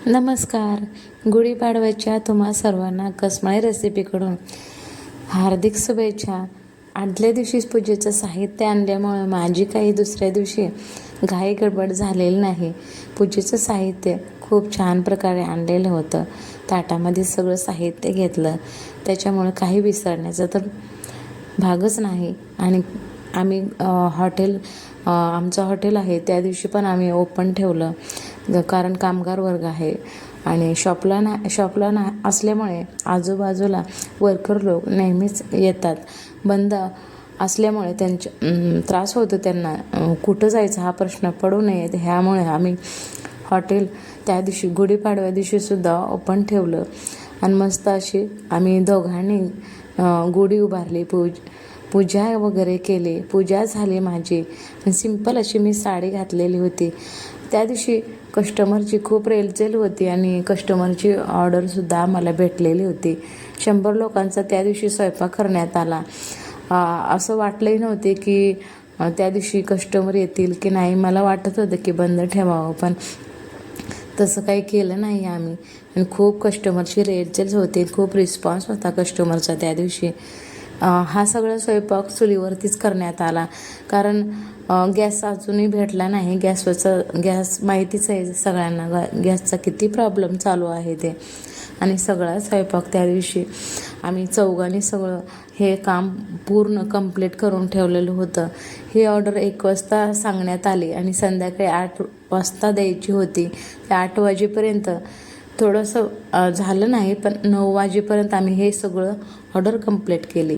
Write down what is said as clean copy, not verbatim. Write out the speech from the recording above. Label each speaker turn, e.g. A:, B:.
A: नमस्कार. गुढीपाडव्याच्या तुम्हा सर्वांना कसमाळी रेसिपीकडून हार्दिक शुभेच्छा. आदल्या दिवशीच पूजेचं साहित्य आणल्यामुळे माझी काही दुसऱ्या दिवशी घाई गडबड झालेली नाही. पूजेचं साहित्य खूप छान प्रकारे आणलेलं होतं. ताटामध्ये सगळं साहित्य घेतलं, त्याच्यामुळे काही विसरण्याचा तर भागच नाही. आणि आम्ही आमचं हॉटेल आहे, त्या दिवशी पण आम्ही ओपन ठेवलं, कारण कामगार वर्ग आहे आणि शॉपला असल्यामुळे आजूबाजूला वर्कर लोक नेहमीच येतात. बंद असल्यामुळे त्रास होतो त्यांना, कुठं जायचं हा प्रश्न पडू नये, ह्यामुळे आम्ही हॉटेल त्या दिवशी गुढीपाडव्या दिवशीसुद्धा ओपन ठेवलं. आणि मस्त अशी आम्ही दोघांनी गुढी उभारली, पूजा वगैरे केली. पूजा झाली माझी. सिंपल अशी मी साडी घातलेली होती. त्या दिवशी कस्टमरची खूप रेलचेल होती आणि कस्टमरची ऑर्डरसुद्धा मला भेटलेली होती. 100 लोकांचा त्या दिवशी स्वयंपाक करण्यात आला. असं वाटलंही नव्हते की त्या दिवशी कस्टमर येतील की नाही. मला वाटत होतं की बंद ठेवावं, पण तसं काही केलं नाही आम्ही. आणि खूप कस्टमरची रेलचेल होती, खूप रिस्पॉन्स होता कस्टमरचा त्या दिवशी. हा सगळा स्वयंपाक चुलीवरतीच करण्यात आला, कारण गॅस अजूनही भेटला नाही. गॅस माहितीच आहे सगळ्यांना, गॅसचा किती प्रॉब्लेम चालू आहे ते. आणि सगळा स्वयंपाक त्या दिवशी आम्ही चौघांनी सगळं हे काम पूर्ण कंप्लीट करून ठेवलेलं होतं. ही ऑर्डर 1 वाजता सांगण्यात आली आणि संध्याकाळी 8 वाजता द्यायची होती. त्या 8 वाजेपर्यंत थोडंसं झालं नाही, पण 9 वाजेपर्यंत आम्ही हे सगळं ऑर्डर कंप्लीट केली.